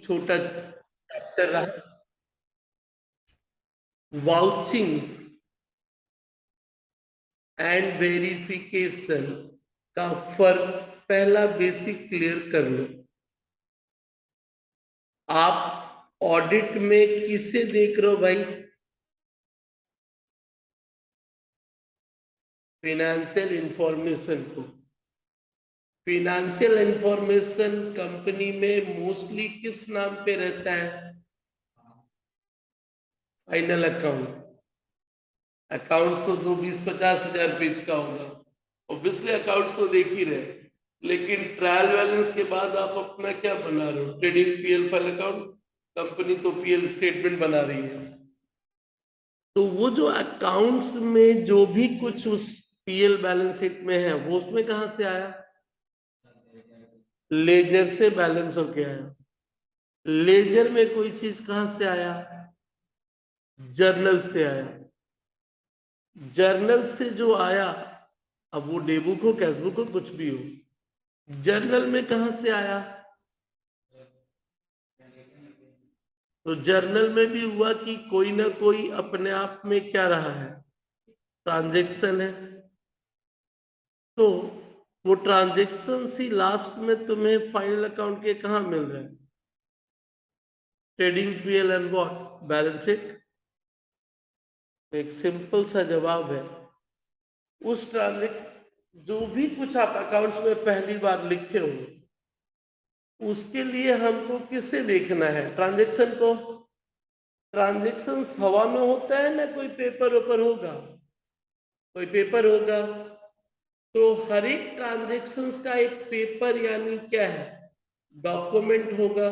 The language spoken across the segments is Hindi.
छोटा चैप्टर रहा। वाउचिंग एंड वेरिफिकेशन का फर्क पहला बेसिक क्लियर कर लो। आप ऑडिट में किसे देख रहे हो भाई? फिनेंशियल इंफॉर्मेशन को। फिनेंशियल इंफॉर्मेशन कंपनी में मोस्टली किस नाम पे रहता है? Final account. अकाउंट्स तो 2 20 50 हजार पेज का होगा। ऑब्वियसली अकाउंट्स तो देख ही रहे, लेकिन ट्रायल बैलेंस के बाद आप अपना क्या बना रहे हो? Trading PL file account. Company तो पीएल स्टेटमेंट बना रही है। तो वो जो अकाउंट्स में जो भी कुछ उस पीएल बैलेंस शीट में है, वो उसमें कहां से आया? लेजर से बैलेंस होके आया। लेजर में कोई चीज कहां से आया? जर्नल से आया। जर्नल से जो आया, अब वो डे बुक हो, कैश बुक हो, कुछ भी हो, जर्नल में कहां से आया? तो जर्नल में भी हुआ कि कोई ना कोई अपने आप में क्या रहा है? ट्रांजेक्शन है। तो वो ट्रांजेक्शन ही लास्ट में तुम्हें फाइनल अकाउंट के कहा मिल रहे हैं? Trading PL and what? Balance sheet. एक सिंपल सा जवाब है। उस ट्रांजेक्शन जो भी कुछ आप अकाउंट्स में पहली बार लिखे हो, उसके लिए हमको किसे देखना है? ट्रांजेक्शन को। ट्रांजेक्शन हवा में होता है ना, कोई पेपर वेपर होगा? कोई पेपर होगा। तो हर एक ट्रांजेक्शन का एक पेपर यानी क्या है? डॉक्यूमेंट होगा।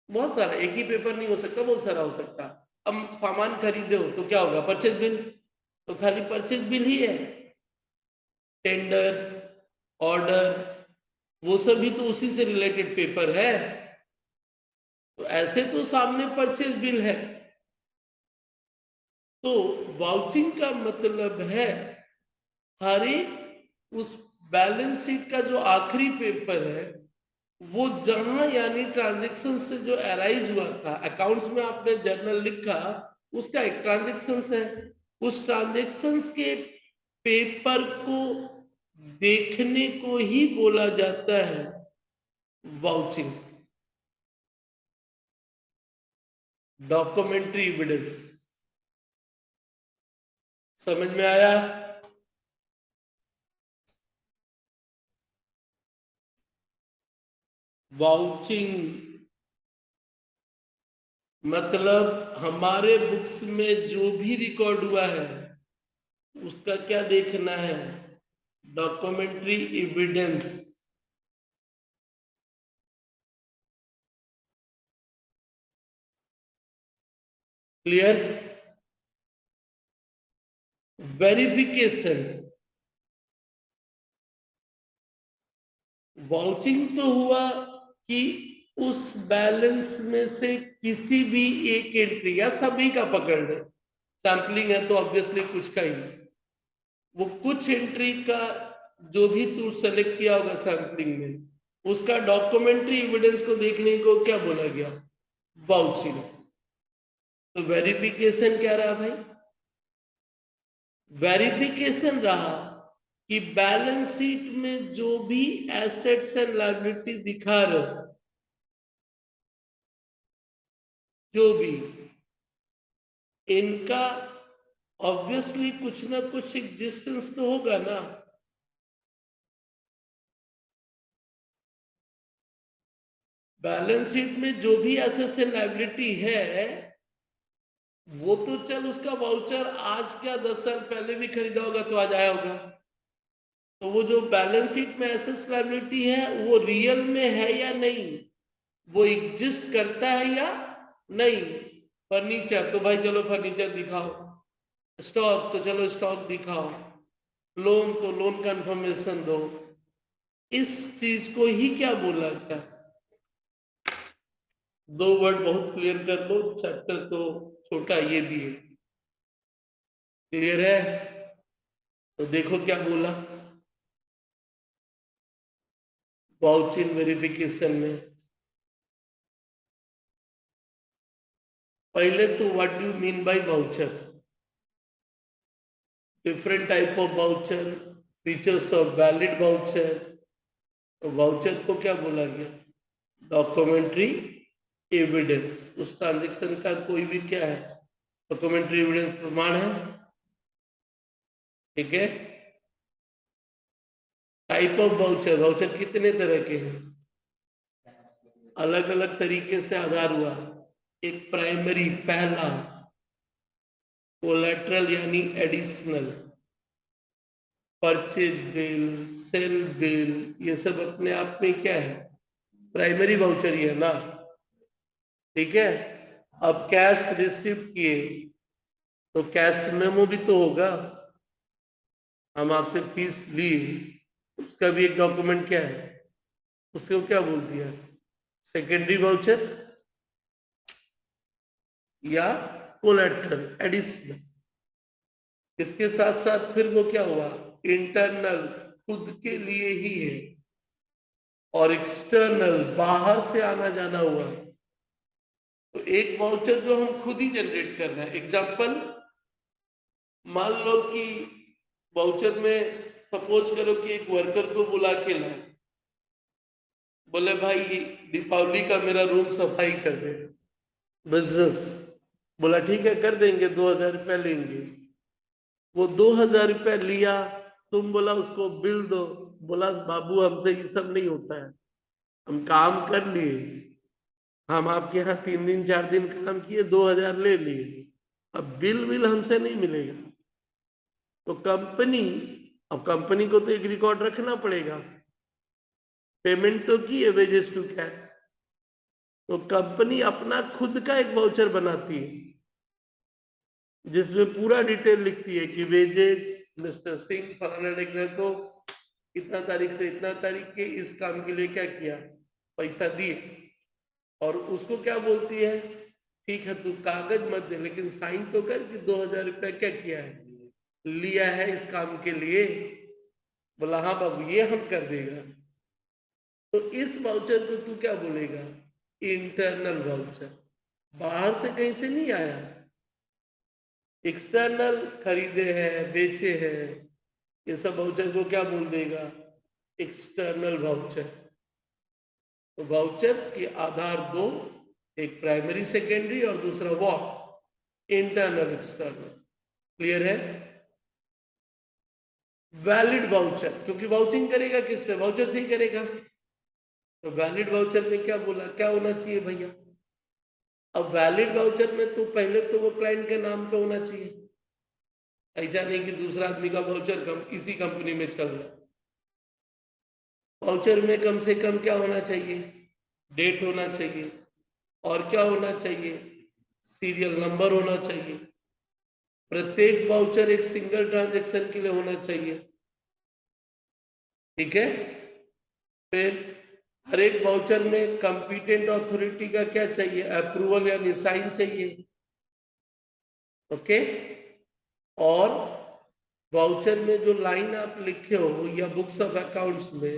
बहुत सारा, एक ही पेपर नहीं हो सकता, बहुत सारा हो सकता। अब सामान खरीदे हो तो क्या होगा? Purchase bill. तो खाली परचेज बिल ही है? टेंडर, ऑर्डर, वो सभी तो उसी से रिलेटेड पेपर है। तो ऐसे तो सामने परचेज बिल है। तो वाउचिंग का मतलब है हर एक उस बैलेंस शीट का जो आखिरी पेपर है, वो जहां यानी ट्रांजेक्शन से जो अराइज हुआ था, अकाउंट्स में आपने जर्नल लिखा, उसका एक ट्रांजेक्शन है। उस ट्रांजेक्शन के पेपर को देखने को ही बोला जाता है वाउचिंग। Documentary evidence. समझ में आया? वाउचिंग मतलब हमारे बुक्स में जो भी रिकॉर्ड हुआ है, उसका क्या देखना है? Documentary evidence. Clear? Verification. Vouching तो हुआ कि उस बैलेंस में से किसी भी एक एंट्री या सभी का पकड़ ले। सैंपलिंग है तो ऑब्वियसली कुछ का ही, वो कुछ एंट्री का जो भी तू सेलेक्ट किया होगा सैंपलिंग में, उसका डॉक्यूमेंट्री एविडेंस को देखने को क्या बोला गया? वाउचिंग। तो वेरिफिकेशन क्या रहा भाई? वेरिफिकेशन रहा कि बैलेंस शीट में जो भी एसेट्स एंड लायबिलिटी दिखा रहे हो, जो भी, इनका ऑब्वियसली कुछ ना कुछ एग्जिस्टेंस तो होगा ना। बैलेंस शीट में जो भी एसेट्स एंड लायबिलिटी है, वो तो चल उसका वाउचर आज क्या 10 साल पहले भी खरीदा होगा तो आज आया होगा। तो वो जो बैलेंस शीट में एसेट्स लायबिलिटी है, वो रियल में है या नहीं, वो एग्जिस्ट करता है या नहीं। फर्नीचर तो भाई चलो फर्नीचर दिखाओ, स्टॉक तो चलो स्टॉक दिखाओ, लोन तो लोन का इंफॉर्मेशन दो। इस चीज को ही क्या बोला जाता है? 2 वर्ड बहुत क्लियर कर लो, चैप्टर तो छोटा ये भी है। क्लियर है? तो देखो क्या बोला वाउचिंग वेरिफिकेशन में। पहले तो what do you mean by voucher, different type of voucher, features of valid voucher. तो वाउचर को क्या बोला गया, डॉक्यूमेंट्री एविडेंस। उस ट्रांजेक्शन का कोई भी क्या है, डॉक्यूमेंट्री एविडेंस प्रमाण है। ठीक है। टाइप ऑफ वाउचर, वाउचर कितने तरह के हैं, अलग अलग तरीके से आधार हुआ। एक प्राइमरी पहला, कोलेटरल यानी additional, purchase bill, sale bill, ये सब अपने आप में क्या है, प्राइमरी वाउचर ही है ना। ठीक है। अब कैश रिसीव किए तो कैश मेमो भी तो होगा, हम आपसे फीस ली, उसका भी एक डॉक्यूमेंट क्या है, उसको क्या बोल दिया, सेकेंडरी वाउचर या कोलेटरल एडिशनल। इसके साथ साथ फिर वो क्या हुआ, इंटरनल खुद के लिए ही है, और एक्सटर्नल बाहर से आना जाना हुआ। तो एक वाउचर जो हम खुद ही जनरेट कर रहे हैं, एग्जांपल मान लो कि वाउचर में सपोज करो कि एक वर्कर को बुला के लाए, बोले भाई दीपावली का मेरा रूम सफाई कर दे, बिजनेस। बोला ठीक है कर देंगे, 2000 रुपया लेंगे। वो 2000 रुपया लिया, तुम बोला उसको बिल दो, बोला बाबू हमसे ये सब नहीं होता है, हम काम कर लिए, हम आपके यहाँ 3 दिन 4 दिन काम किए, 2000 ले लिए, अब बिल बिल हमसे नहीं मिलेगा। तो कंपनी, अब कंपनी को तो एक रिकॉर्ड रखना पड़ेगा, पेमेंट तो की है वेजेस टू कैश, तो कंपनी अपना खुद का एक वाउचर बनाती है जिसमें पूरा डिटेल लिखती है कि वेजेज मिस्टर सिंह फलाना ढिकना को इतना तारीख से इतना तारीख के इस काम के लिए क्या किया, पैसा दिए। और उसको क्या बोलती है, ठीक है तू कागज मत दे लेकिन साइन तो कर कि 2000 रुपया क्या किया है, लिया है इस काम के लिए। बोला हाँ बाबू ये हम कर देगा। तो इस वाउचर को तू क्या बोलेगा, इंटरनल वाउचर, बाहर से कहीं से नहीं आया। एक्सटर्नल खरीदे हैं बेचे हैं, ये सब वाउचर को क्या बोल देगा, एक्सटर्नल वाउचर। तो वाउचर के आधार दो, एक प्राइमरी सेकेंडरी और दूसरा वॉट, इंटरनल एक्सटर्नल। क्लियर है। वैलिड वाउचर, क्योंकि वाउचिंग करेगा किससे, वाउचर से ही करेगा। तो वैलिड वाउचर में क्या बोला, क्या होना चाहिए भैया, अब वैलिड वाउचर में तो पहले तो वो क्लाइंट के नाम पे होना चाहिए, ऐसा नहीं कि दूसरा आदमी का वाउचर इसी कंपनी में चल रहा है। वाउचर में कम से कम क्या होना चाहिए, डेट होना चाहिए, और क्या होना चाहिए, सीरियल नंबर होना चाहिए। प्रत्येक वाउचर एक सिंगल ट्रांजैक्शन के लिए होना चाहिए। ठीक है। फिर हर एक वाउचर में कंपिटेंट अथॉरिटी का क्या चाहिए, अप्रूवल यानी साइन चाहिए। ओके। और वाउचर में जो लाइन आप लिखे हो या बुक्स ऑफ अकाउंट्स में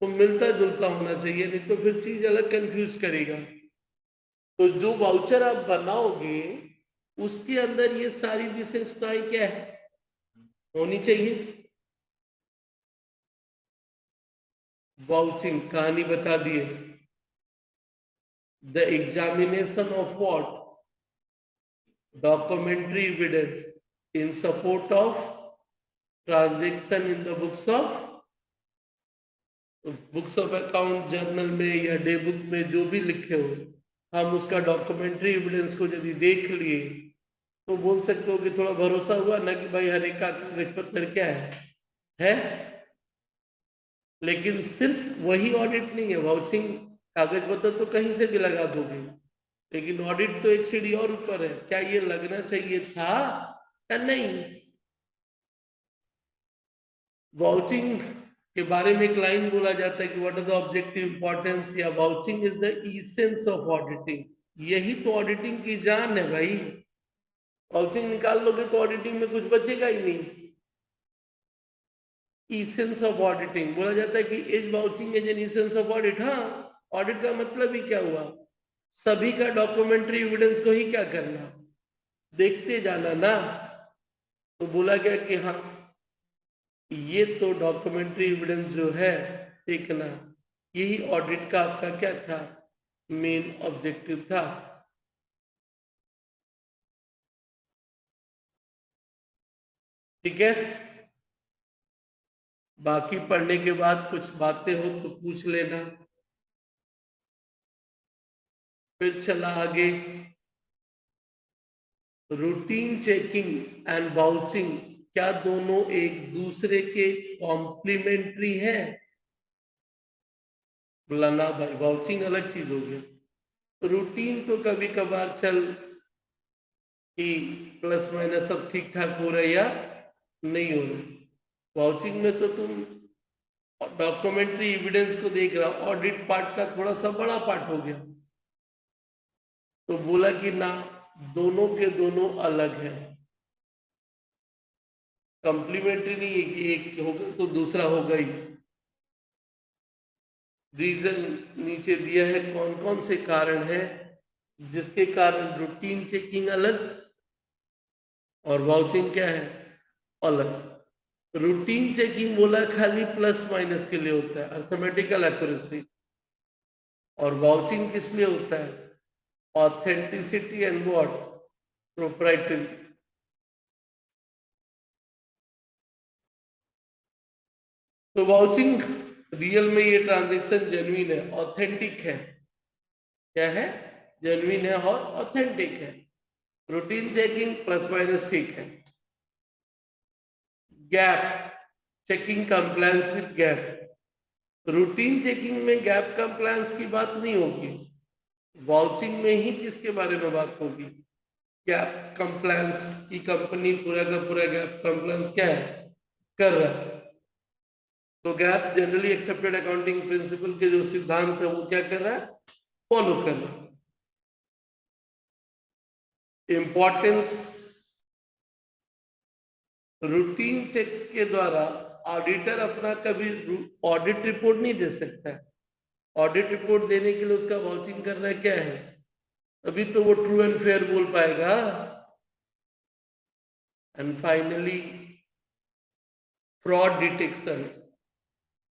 वो मिलता जुलता होना चाहिए, नहीं तो फिर चीज अलग कंफ्यूज करेगा। तो जो वाउचर आप बनाओगे उसके अंदर ये सारी विशेषताएं क्या है, होनी चाहिए। वाउचिंग कहानी बता दिए, the examination of what, documentary evidence in support of transaction in the books of account journal में या डे बुक में जो भी लिखे हो, हम उसका डॉक्यूमेंट्री एविडेंस को यदि देख लिए तो बोल सकते हो कि थोड़ा भरोसा हुआ ना कि भाई हर एक का कागज पत्र क्या है। लेकिन सिर्फ वही ऑडिट नहीं है, वाउचिंग कागज पत्र तो कहीं से भी लगा दोगे, लेकिन ऑडिट तो एक सीढ़ी और ऊपर है, क्या ये लगना चाहिए था या नहीं। वाउचिंग के बारे में एक लाइन बोला जाता है कि what is the objective importance, या vouching is the essence of auditing. यही तो ऑडिटिंग की जान है भाई, वाउचिंग निकाल लोगे तो ऑडिटिंग में कुछ बचेगा ही नहीं। इसेंस ऑफ ऑडिटिंग बोला जाता है कि is vouching is an essence of audit. हाँ, ऑडिट का मतलब ही क्या हुआ, सभी का डॉक्यूमेंट्री एविडेंस को ही क्या करना, देखते जाना ना। तो बोला गया कि हाँ ये तो डॉक्यूमेंट्री एविडेंस जो है देखना, यही ऑडिट का आपका क्या था, मेन ऑब्जेक्टिव था। ठीक है, बाकी पढ़ने के बाद कुछ बातें हो तो पूछ लेना। फिर चला आगे, रूटीन चेकिंग एंड वाउचिंग क्या दोनों एक दूसरे के कॉम्प्लीमेंट्री है? बोला ना भाई, वाउचिंग अलग चीज हो गया। रूटीन तो कभी कभार चल कि प्लस माइनस सब ठीक ठाक हो रहा है या नहीं हो रहा। वाउचिंग में तो तुम डॉक्यूमेंट्री एविडेंस को देख रहा, ऑडिट पार्ट का थोड़ा सा बड़ा पार्ट हो गया। तो बोला कि ना, दोनों के दोनों अलग है, कंप्लीमेंट्री नहीं है कि एक होगा तो दूसरा होगा ही। रीजन नीचे दिया है, कौन कौन से कारण है जिसके कारण रूटीन चेकिंग अलग और वाउचिंग क्या है, अलग। रूटीन चेकिंग बोला खाली प्लस माइनस के लिए होता है, अर्थमेटिकल एक्यूरेसी। और वाउचिंग किस लिए होता है, ऑथेंटिसिटी एंड व्हाट, प्रोप्राइटरी। तो वाउचिंग रियल में ये ट्रांजेक्शन जेन्युइन है, ऑथेंटिक है, क्या है, जेन्युइन है और ऑथेंटिक है। रूटीन चेकिंग प्लस माइनस ठीक है। Gap, checking compliance with gap. Routine checking में गैप कंप्लायंस की बात नहीं होगी, वाउचिंग में ही किसके बारे में बात होगी, गैप कंप्लायंस की। कंपनी पूरा का पूरा गैप कंप्लायंस क्या है, कर रहा है। तो gap generally accepted accounting principle के जो सिद्धांत है वो क्या कर रहा है, फॉलो कर रहा है। इंपॉर्टेंस, रूटीन चेक के द्वारा ऑडिटर अपना कभी ऑडिट रिपोर्ट नहीं दे सकता है। ऑडिट रिपोर्ट देने के लिए उसका वाउचिंग करना क्या है, अभी तो वो ट्रू एंड फेयर बोल पाएगा। एंड फाइनली फ्रॉड डिटेक्शन,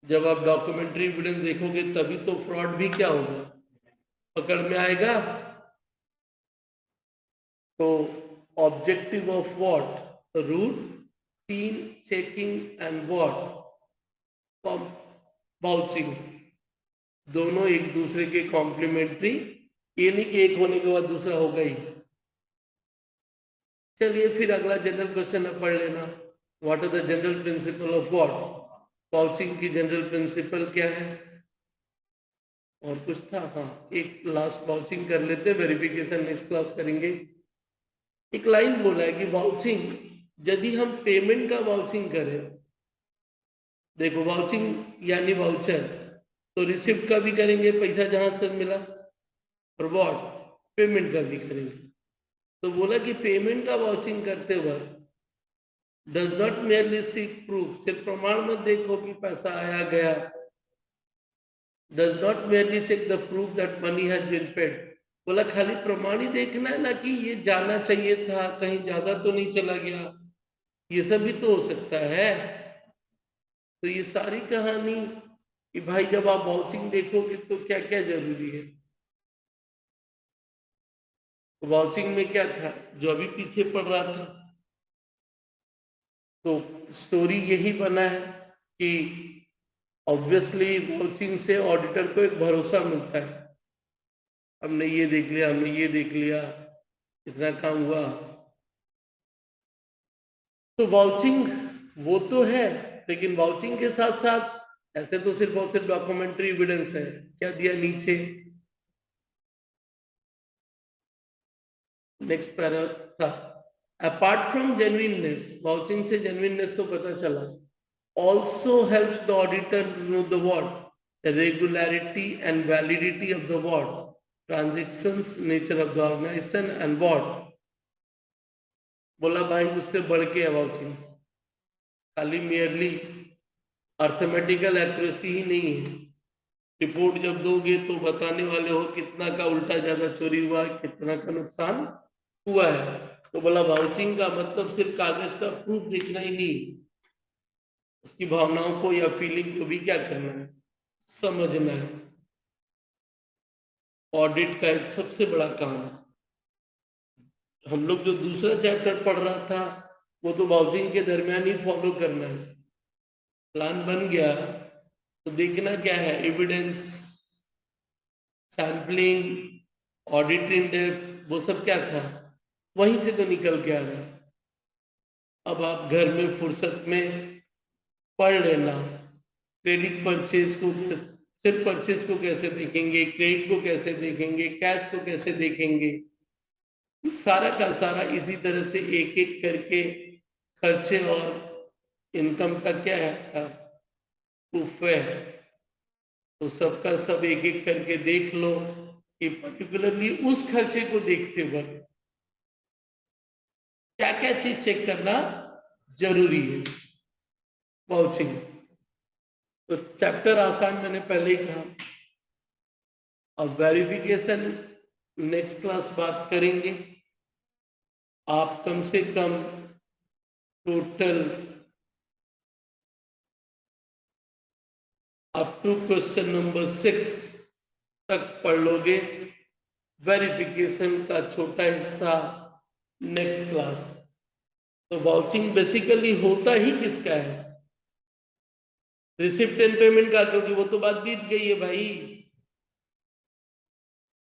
जब आप डॉक्यूमेंट्री एविडेंस देखोगे तभी तो फ्रॉड भी क्या होगा, पकड़ में आएगा। तो objective of what, routine checking and what, vouching, दोनों एक दूसरे के कॉम्प्लीमेंट्री, ये नहीं कि एक होने के बाद दूसरा होगा ही। चलिए फिर अगला जनरल क्वेश्चन अब पढ़ लेना, what are the general principle of what, vouching की जनरल प्रिंसिपल क्या है। और कुछ था, हाँ एक लास्ट वाउचिंग कर लेते हैं, वेरिफिकेशन नेक्स्ट क्लास करेंगे। एक लाइन बोला है कि वाउचिंग, यदि हम पेमेंट का वाउचिंग करें, देखो वाउचिंग यानी वाउचर, तो रिसिप्ट का भी करेंगे पैसा जहां से मिला, और व्हाट, पेमेंट का भी करेंगे। तो बोला कि पेमेंट का वाउचिंग करते वक्त does not merely seek proof, सिर्फ प्रमाण मत देखो कि पैसा आया गया, does not merely check the proof that money has been paid. बोला खाली प्रमाण ही देखना है ना कि ये जाना चाहिए था, कहीं ज्यादा तो नहीं चला गया, ये सब भी तो हो सकता है। तो ये सारी कहानी कि भाई जब आप वाउचिंग देखोगे तो क्या क्या जरूरी है। तो वाउचिंग में क्या था जो अभी पीछे पड़ रहा था, तो स्टोरी यही बना है कि ऑब्वियसली वाउचिंग से ऑडिटर को एक भरोसा मिलता है, हमने ये देख लिया, हमने ये देख लिया, इतना काम हुआ। तो वाउचिंग वो तो है, लेकिन वाउचिंग के साथ साथ ऐसे तो सिर्फ और सिर्फ डॉक्यूमेंट्री एविडेंस है, क्या दिया नीचे, नेक्स्ट पैरा था, अपार्ट फ्रॉम जेन्युइननेस, वाउचिंग से जेन्युइननेस तो पता चला, also helps the auditor know the what, regularity and validity of the what, transactions, nature of the organisation and what. बोला भाई उससे बढ़ के है वाउचिंग, खाली मेयरली अर्थमेटिकल एक्यूरेसी ही नहीं है, रिपोर्ट जब दोगे तो बताने वाले हो कितना का उल्टा ज्यादा चोरी हुआ, कितना का नुकसान हुआ है। तो बोला वाउचिंग का मतलब सिर्फ कागज का प्रूफ देखना ही नहीं, उसकी भावनाओं को या फीलिंग को भी क्या करना है, समझना है। ऑडिट का एक सबसे बड़ा काम है। हम लोग जो दूसरा चैप्टर पढ़ रहा था वो तो वाउचिंग के दरमियान ही फॉलो करना है। प्लान बन गया तो देखना क्या है, evidence, sampling, audit in depth, वो सब क्या था, वहीं से तो निकल के आ रहा है। अब आप घर में फुर्सत में पढ़ लेना। क्रेडिट परचेज को, सिर्फ परचेज को कैसे देखेंगे, क्रेडिट को कैसे देखेंगे, कैश को कैसे देखेंगे, सारा का सारा इसी तरह से एक एक करके खर्चे और इनकम का क्या है प्रूफ है। तो सबका सब एक एक करके देख लो कि पर्टिकुलरली उस खर्चे को देखते वक्त क्या क्या चीज चेक करना जरूरी है। वाउचिंग तो चैप्टर आसान मैंने पहले ही कहा। अब वेरिफिकेशन नेक्स्ट क्लास बात करेंगे। आप कम से कम total up to question number 6 तक पढ़ लोगे। वेरिफिकेशन का छोटा हिस्सा नेक्स्ट क्लास। तो वाउचिंग बेसिकली होता ही किसका है, रिसिप्ट एंड पेमेंट का, क्योंकि वो तो बात बीत गई है भाई।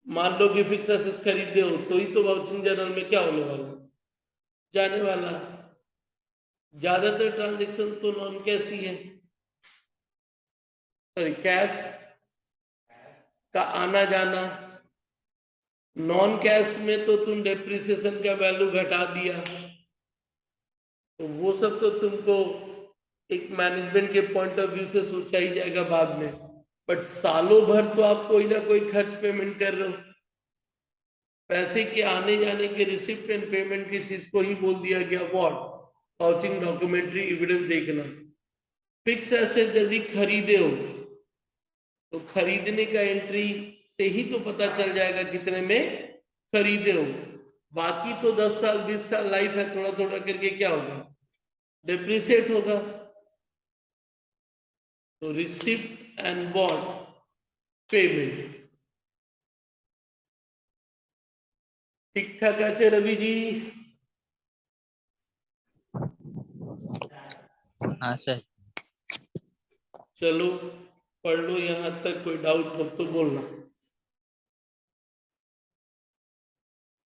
मान लो कि फिक्स एसेट्स खरीदे हो तो ही तो वाउचिंग जर्नल में क्या होने वाला, जाने वाला। ज्यादातर ट्रांजेक्शन तो नॉन कैश ही है, सॉरी कैश का आना जाना। नॉन कैश में तो तुम डेप्रिसिएशन का वैल्यू घटा दिया, तो वो सब तो तुमको एक मैनेजमेंट के पॉइंट ऑफ व्यू से सोचा ही जाएगा बाद में। बट सालों भर तो आप कोई ना कोई खर्च पेमेंट कर रहे हो। पैसे के आने जाने के रिसिप्ट एंड पेमेंट की चीज को ही बोल दिया गया व्हाट, वाउचिंग डॉक्यूमेंट्री एविडेंस देखना। फिक्स एसेट यदि खरीदे हो तो खरीदने का एंट्री से ही तो पता चल जाएगा कितने में खरीदे हो। बाकी तो 10 साल 20 साल लाइफ है, थोड़ा थोड़ा करके क्या होगा, डिप्रिसिएट होगा। तो रिसिप्ट एंड व्हाट, पेमेंट। ठीक ठाक है रवि जी? हाँ सर। चलो पढ़ लो, यहां तक कोई डाउट हो तो बोलना।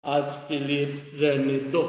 आज के लिए रहने दो।